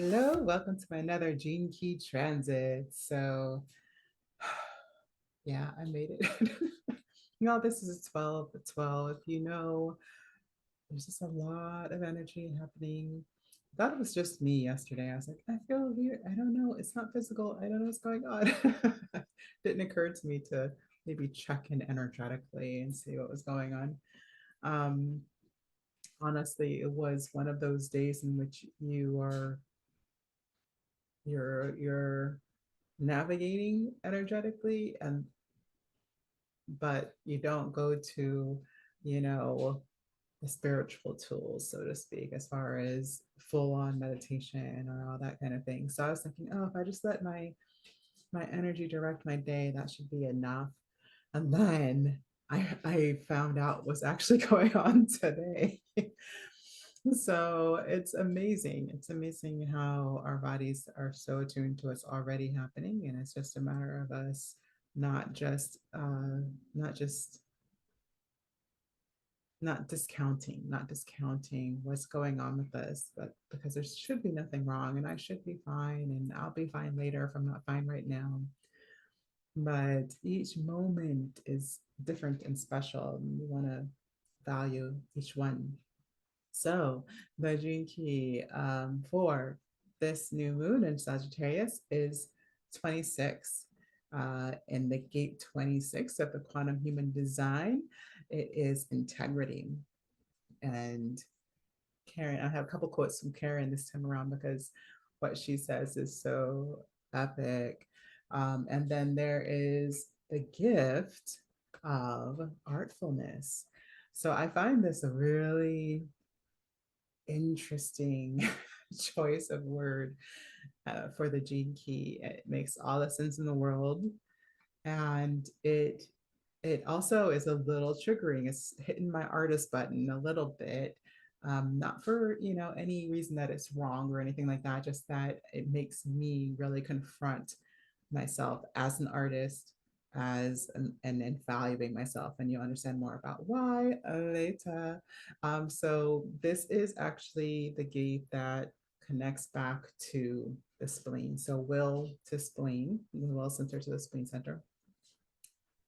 Hello, welcome to another Gene Key Transit. Yeah, I made it. This is a 12 at 12. There's just a lot of energy happening. I thought it was just me yesterday. I was like, I feel weird. I don't know. It's not physical. I don't know what's going on. Didn't occur to me to maybe check in energetically and see what was going on. Um, Honestly, it was one of those days in which you're navigating energetically, and but you don't go to you know the spiritual tools, so to speak, as far as full on meditation or all that kind of thing. So I was thinking, oh, if I just let my energy direct my day, that should be enough. And then I found out what's actually going on today. So it's amazing how our bodies are so attuned to what's already happening, and it's just a matter of us not just not just not discounting what's going on with us, but because there should be nothing wrong, and I should be fine, and I'll be fine later if I'm not fine right now. But each moment is different and special, and we want to value each one. So the gene key for this new moon in Sagittarius is 26. In the gate 26 of the quantum human design, it is integrity. And Karen, I have a couple quotes from Karen this time around because what she says is so epic. And then there is the gift of artfulness. So I find this a really interesting choice of word for the gene key. It makes all the sense in the world, and it also is a little triggering. It's hitting my artist button a little bit. Not for any reason that it's wrong or anything like that, just that it makes me really confront myself as an artist, and valuing myself, and you'll understand more about why later. So this is actually the gate that connects back to the spleen. So will to spleen, the will center to the spleen center.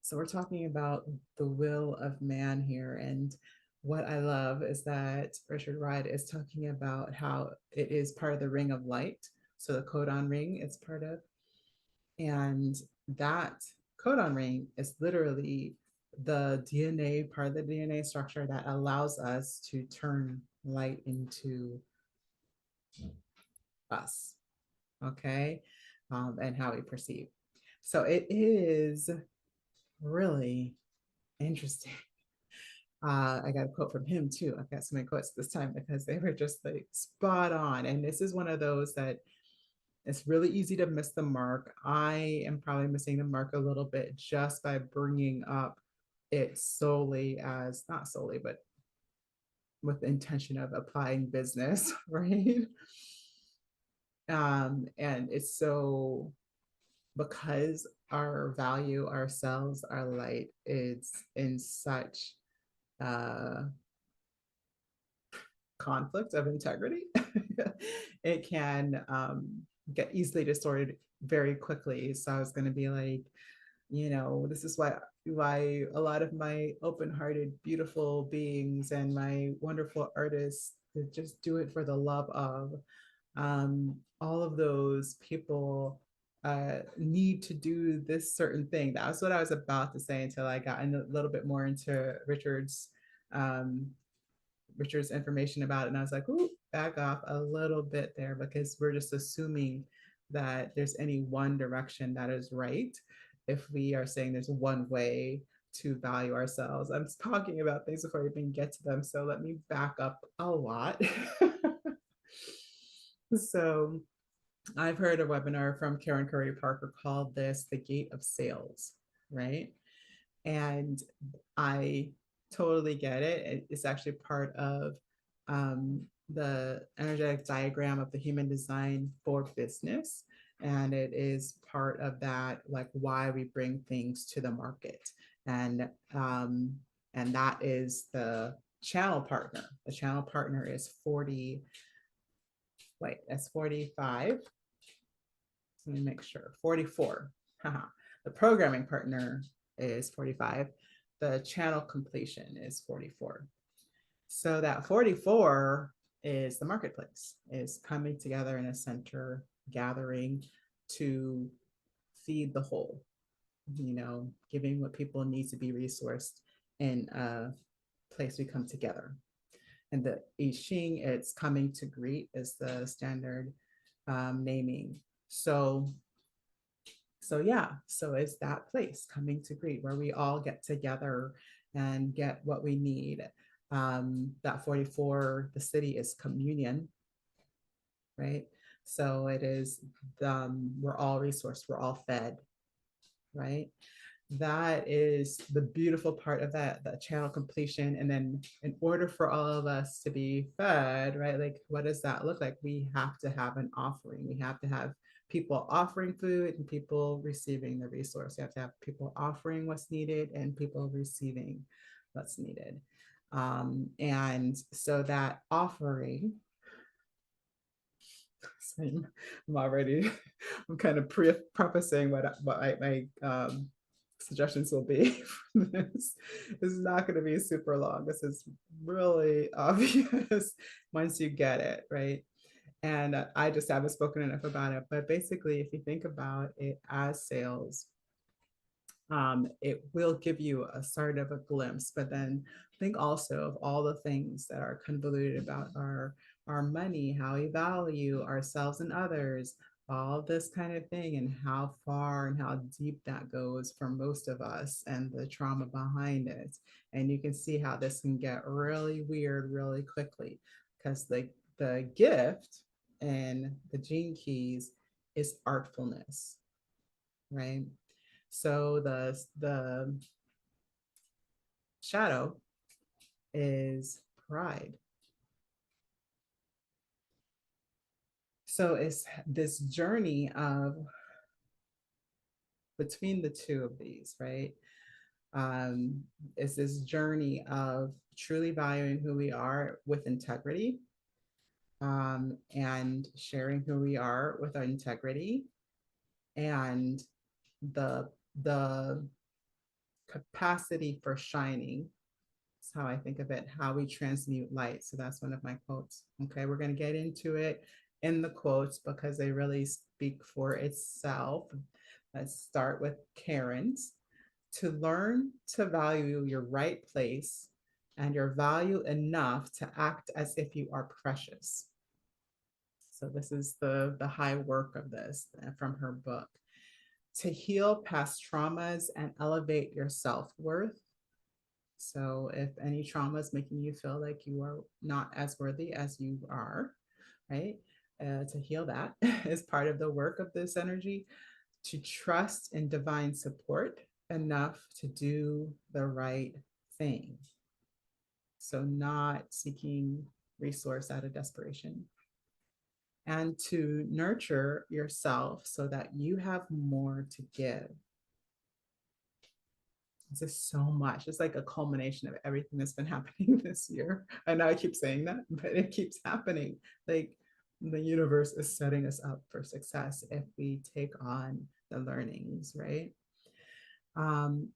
So we're talking about the will of man here. And what I love is that Richard Wright is talking about how it is part of the ring of light. So the codon ring it's part of. And that codon ring is literally the DNA, part of the DNA structure that allows us to turn light into us, okay? And how we perceive. So it is really interesting. I got a quote from him too. I've got so many quotes this time because they were just like spot on. And this is one of those that it's really easy to miss the mark. I am probably missing the mark a little bit just by bringing up it solely as, not solely, but with the intention of applying business, right? And it's so, because our value, ourselves, our light is in such conflict of integrity, it can get easily distorted very quickly. So I was going to be like, this is why a lot of my open-hearted, beautiful beings and my wonderful artists that just do it for the love of all of those people need to do this certain thing. That was what I was about to say until I got a little bit more into um, Richard's information about it. And I was like, ooh, back off a little bit there, because we're just assuming that there's any one direction that is right. If we are saying there's one way to value ourselves, I'm talking about things before we even get to them. So let me back up a lot. So I've heard a webinar from Karen Curry Parker called this the gate of sales, right? And I totally get it. It's actually part of the energetic diagram of the human design for business. And it is part of that, like why we bring things to the market. And um, and that is the channel partner. The channel partner is Wait, that's 45. Let me make sure. 44. Haha. The programming partner is 45. The channel completion is 44. So that 44 is the marketplace, is coming together in a center, gathering to feed the whole, giving what people need to be resourced in a place we come together. And the I Ching, it's coming to greet is the standard naming. So yeah, so it's that place coming to greet where we all get together and get what we need. That 44, the city is communion, right? So it is, we're all resourced, we're all fed, right? That is the beautiful part of that, the channel completion. And then in order for all of us to be fed, right, like what does that look like? We have to have an offering. We have to have people offering food and people receiving the resource. You have to have people offering what's needed and people receiving what's needed. And so that offering, I'm already, I'm kind of prefacing what my suggestions will be for this. This is not going to be super long. This is really obvious once you get it, right? And I just haven't spoken enough about it. But basically, if you think about it as sales, it will give you a sort of a glimpse, but then think also of all the things that are convoluted about our money, how we value ourselves and others, all this kind of thing, and how far and how deep that goes for most of us and the trauma behind it. And you can see how this can get really weird really quickly, because the gift and the gene keys is artfulness, right? So the shadow is pride. So it's this journey of between the two of these, right? It's this journey of truly valuing who we are with integrity, and sharing who we are with our integrity, and the capacity for shining. That's how I think of it, how we transmute light. So that's one of my quotes. Okay, we're going to get into it in the quotes because they really speak for itself. Let's start with Karen's. To learn to value your right place and your value enough to act as if you are precious. So this is the high work of this from her book. To heal past traumas and elevate your self-worth. So if any trauma is making you feel like you are not as worthy as you are, right? To heal that is part of the work of this energy. To trust in divine support enough to do the right thing. So not seeking resource out of desperation. And to nurture yourself so that you have more to give. It's just so much. It's like a culmination of everything that's been happening this year. I know I keep saying that, but it keeps happening. Like the universe is setting us up for success if we take on the learnings, right? And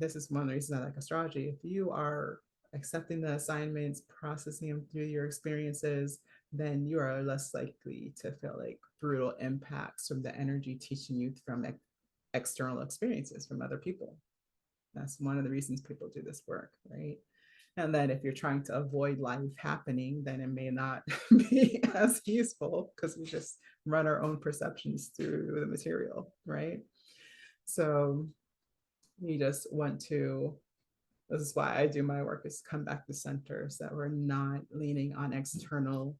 this is one of the reasons I like astrology. If you are accepting the assignments, processing them through your experiences, then you are less likely to feel like brutal impacts from the energy teaching you from external experiences from other people. That's one of the reasons people do this work, right? And then if you're trying to avoid life happening, then it may not be as useful because we just run our own perceptions through the material, right? So you just want to, this is why I do my work, is come back to center so that we're not leaning on external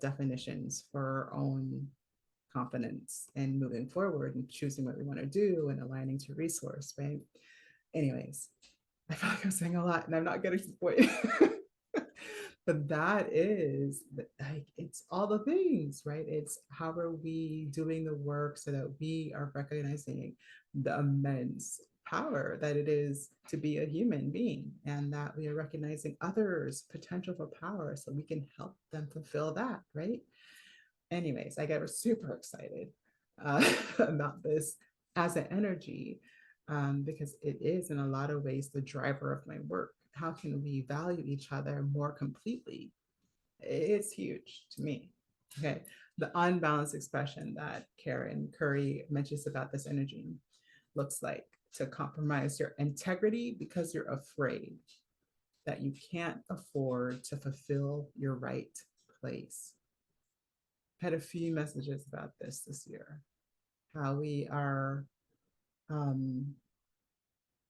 definitions for our own confidence and moving forward and choosing what we want to do and aligning to resource, right? Anyways, I feel like I'm saying a lot and I'm not getting to the point. But that is like, it's all the things, right? It's how are we doing the work so that we are recognizing the immense power that it is to be a human being, and that we are recognizing others' potential for power so we can help them fulfill that, right? Anyways, I get super excited about this as an energy, because it is in a lot of ways the driver of my work. How can we value each other more completely? It's huge to me. Okay. The unbalanced expression that Karen Curry mentions about this energy looks like to compromise your integrity because you're afraid that you can't afford to fulfill your right place. I had a few messages about this year, how we are, um,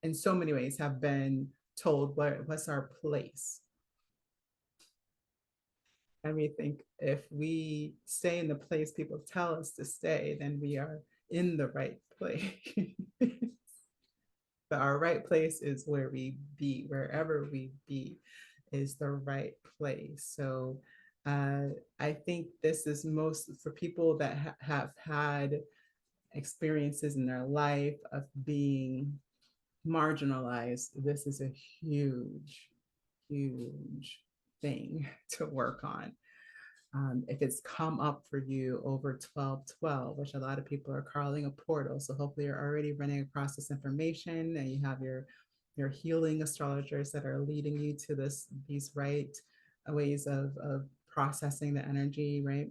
in so many ways, have been told what's our place. And we think if we stay in the place people tell us to stay, then we are in the right place. But our right place is where we be, wherever we be is the right place. So I think this is most for people that have had experiences in their life of being marginalized. This is a huge, huge thing to work on. If it's come up for you over 1212, which a lot of people are calling a portal. So hopefully you're already running across this information and you have your healing astrologers that are leading you to these right ways of processing the energy, right?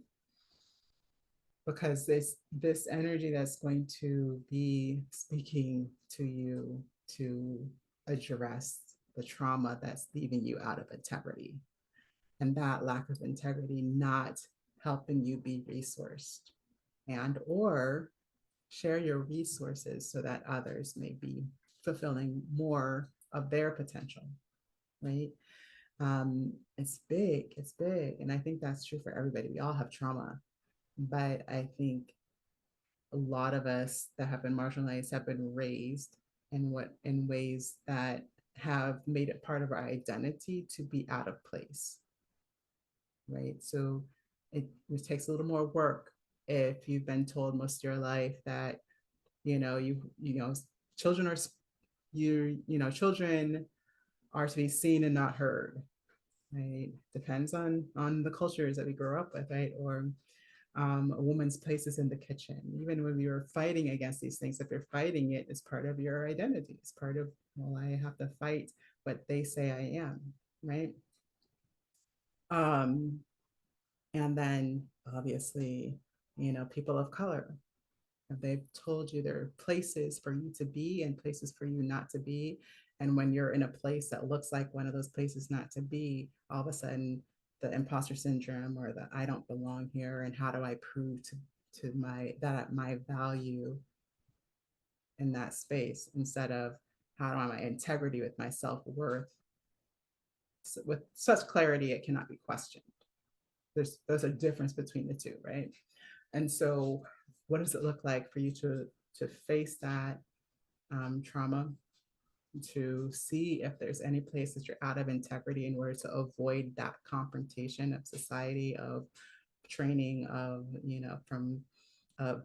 Because this energy that's going to be speaking to you to address the trauma that's leaving you out of integrity, and that lack of integrity not helping you be resourced and or share your resources so that others may be fulfilling more of their potential, right? It's big, and I think that's true for everybody. We all have trauma, but I think a lot of us that have been marginalized have been raised in ways that have made it part of our identity to be out of place, right? So it takes a little more work if you've been told most of your life that you know children are children are to be seen and not heard, right? Depends on the cultures that we grow up with, right? Or a woman's place is in the kitchen. Even when we were fighting against these things, if you're fighting it, it's part of your identity. It's part of, well, I have to fight what they say I am, right? Um, and then obviously, people of color. They've told you there are places for you to be and places for you not to be. And when you're in a place that looks like one of those places not to be, all of a sudden the imposter syndrome or the I don't belong here, and how do I prove to my value in that space, instead of how do I my integrity with my self-worth, with such clarity it cannot be questioned. There's a difference between the two, right? And so what does it look like for you to face that trauma, to see if there's any place that you're out of integrity in order to avoid that confrontation of society, of training, of from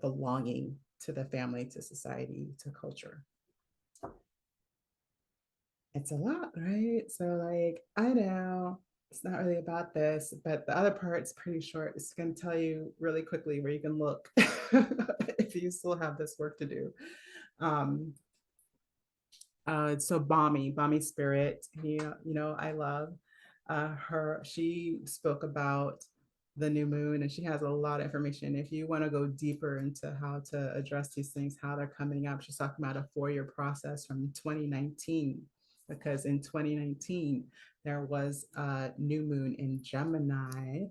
belonging to the family, to society, to culture. It's a lot, right? So like, I know it's not really about this, but the other part's pretty short. It's going to tell you really quickly where you can look if you still have this work to do. Um, so Bami Spirit, I love her. She spoke about the new moon, and she has a lot of information. If you want to go deeper into how to address these things, how they're coming up, she's talking about a 4-year process from 2019, because in 2019 there was a new moon in Gemini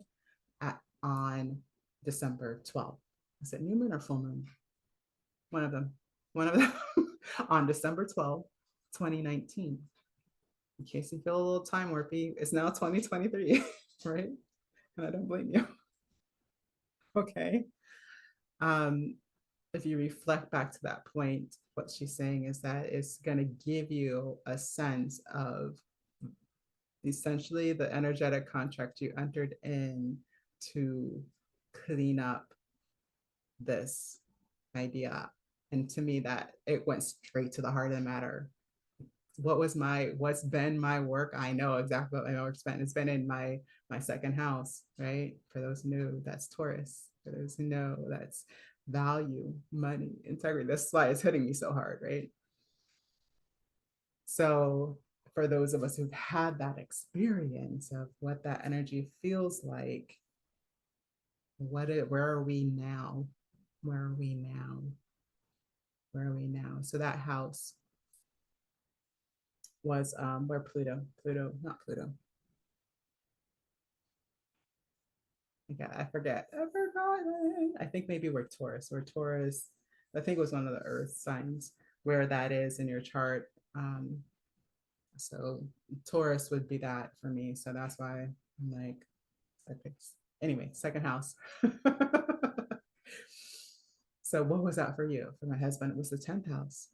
on December 12th. Is it new moon or full moon? One of them. One of them on December 12th, 2019. In case you feel a little time warpy, it's now 2023, right? And I don't blame you. Okay. Um, if you reflect back to that point, what she's saying is that it's going to give you a sense of essentially the energetic contract you entered in to clean up this idea And to me, that it went straight to the heart of the matter. What's been my work? I know exactly what my work's been. It's been in my second house, right? For those who know, that's Taurus. For those who know, that's value, money, integrity. That's why it's hitting me so hard, right? So for those of us who've had that experience of what that energy feels like, where are we now? Where are we now? Where are we now? So that house was where not Pluto. I forget. I've forgotten. I think maybe we're Taurus. We're Taurus. I think it was one of the Earth signs where that is in your chart. So Taurus would be that for me. So that's why I'm like, I picked. Anyway, second house. So what was that for you? For my husband, it was the 10th house.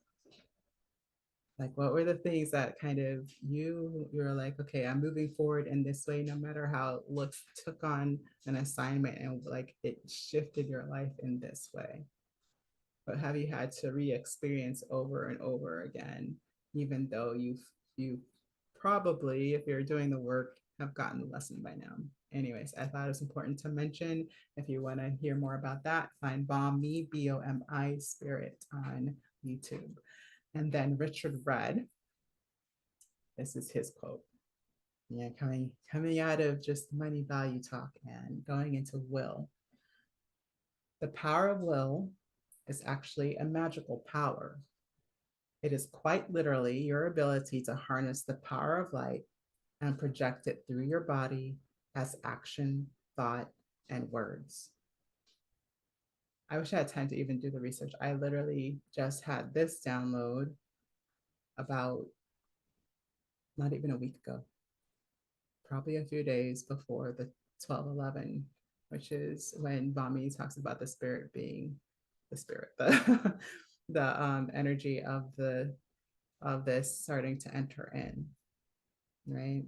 Like, what were the things that kind of you were like, okay, I'm moving forward in this way, no matter how it looks, took on an assignment and like it shifted your life in this way. But have you had to re-experience over and over again, even though you probably, if you're doing the work, have gotten the lesson by now. Anyways, I thought it was important to mention. If you want to hear more about that, find Bomi, Bomi Spirit on YouTube. And then Richard Rudd, this is his quote. Yeah, coming out of just money value talk and going into will. The power of will is actually a magical power. It is quite literally your ability to harness the power of light and project it through your body as action, thought, and words. I wish I had time to even do the research. I literally just had this download about not even a week ago, probably a few days before the 12/11, which is when Bami talks about the spirit being the spirit, the energy of this starting to enter in, right?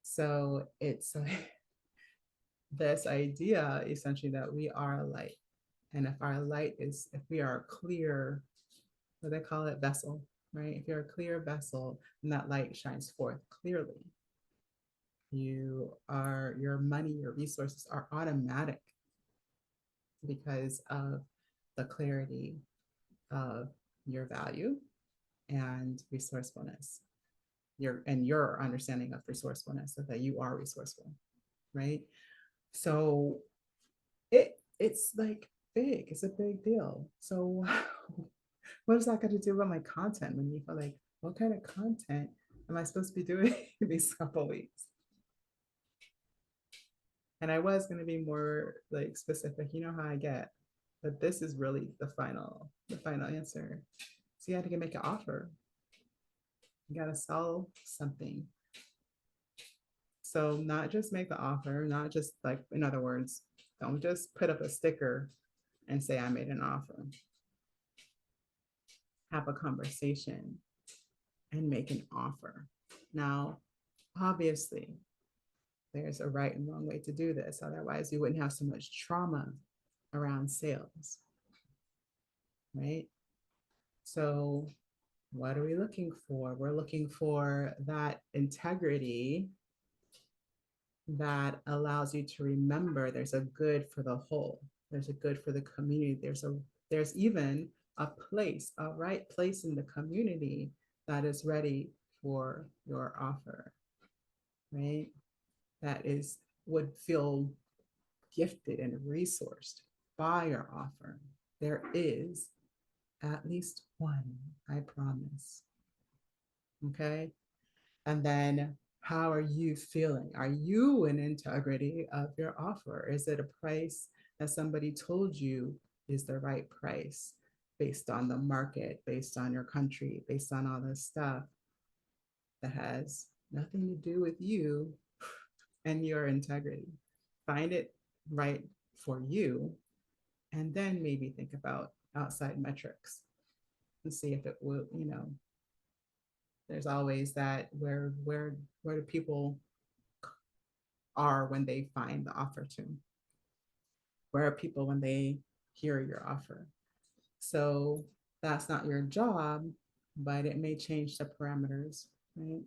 So it's like this idea essentially that we are light. And if our light is, if we are a clear, what they call it, vessel, right? If you're a clear vessel, and that light shines forth clearly, your money, your resources are automatic because of the clarity of your value and resourcefulness. Your understanding of resourcefulness, so that you are resourceful, right? So it's like big. It's a big deal. So what does that got to do with my content? When you feel like, what kind of content am I supposed to be doing these couple weeks? And I was going to be more like specific. You know how I get, but this is really the final answer. So you had to make an offer. You got to sell something. So not just make the offer, not just like, in other words, don't just put up a sticker and say I made an offer. Have a conversation and make an offer. Now, obviously, there's a right and wrong way to do this. Otherwise, you wouldn't have so much trauma around sales, right? So, what are we looking for? We're looking for that integrity that allows you to remember there's a good for the whole. There's a good for the community. There's even a place, a right place in the community that is ready for your offer, right? That is would feel gifted and resourced by your offer. There is at least one, I promise. Okay. And then how are you feeling? Are you in integrity of your offer? Is it a price that somebody told you is the right price based on the market, based on your country, based on all this stuff that has nothing to do with you and your integrity? Find it right for you, and then maybe think about outside metrics and see if it will, there's always that where do people are when they find the offer to? Where are people when they hear your offer? So that's not your job, but it may change the parameters, right?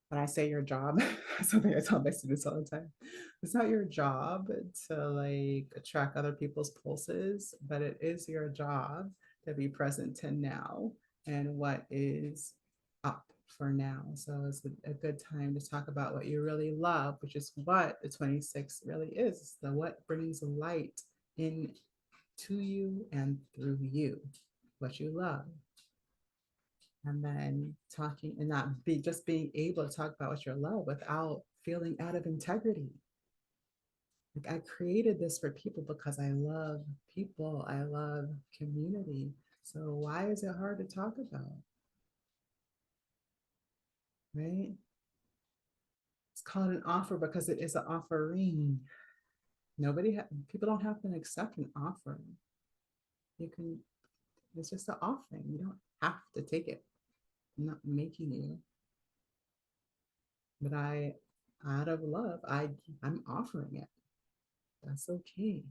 When I say your job, something I tell my students all the time. It's not your job to like track other people's pulses, but it is your job to be present to now and what is up for now. So it's a good time to talk about what you really love, which is what the 26 really is. It's the what brings light in to you and through you, what you love. And then talking and not be just being able to talk about what you love without feeling out of integrity. Like I created this for people because I love people, I love community. So why is it hard to talk about? Right? It's called an offer because it is an offering. People don't have to accept an offering. You can, it's just an offering. You don't have to take it. I'm not making you, but out of love, I'm offering it. That's okay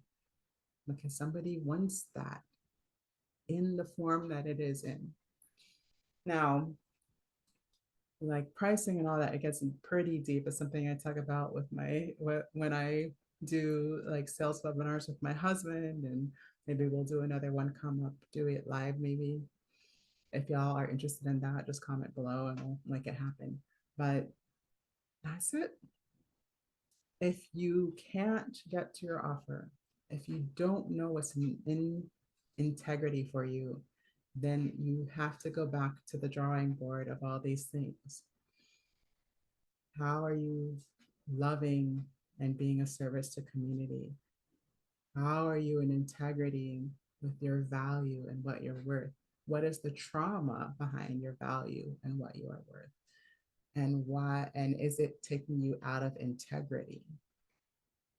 because somebody wants that in the form that it is in. Now, like pricing and all that, it gets pretty deep. It's something I talk about with when I do like sales webinars with my husband, and maybe we'll do another one, come up, do it live maybe. If y'all are interested in that, just comment below and we'll make it happen. But that's it. If you can't get to your offer, if you don't know what's in integrity for you, then you have to go back to the drawing board of all these things. How are you loving and being a service to community? How are you in integrity with your value and what you're worth? What is the trauma behind your value and what you are worth? And why, and is it taking you out of integrity,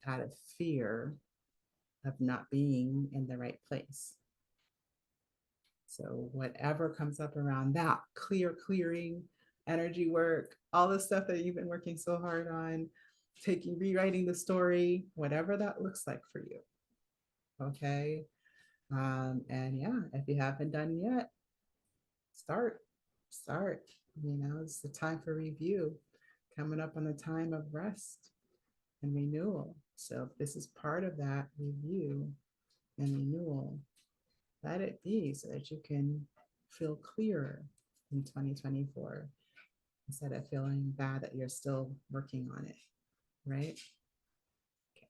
out of fear of not being in the right place? So whatever comes up around that, clearing, energy work, all the stuff that you've been working so hard on, rewriting the story, whatever that looks like for you. Okay. And yeah, if you haven't done yet, start. It's the time for review, coming up on the time of rest and renewal. So if this is part of that review and renewal, let it be so that you can feel clearer in 2024 instead of feeling bad that you're still working on it, right? Okay.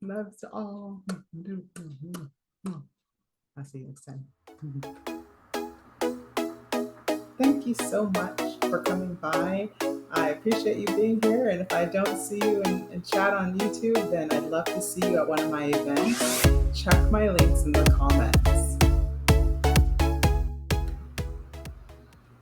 Love to all. I'll see you next time. Thank you so much for coming by. I appreciate you being here. And if I don't see you in chat on YouTube, then I'd love to see you at one of my events. Check my links in the comments.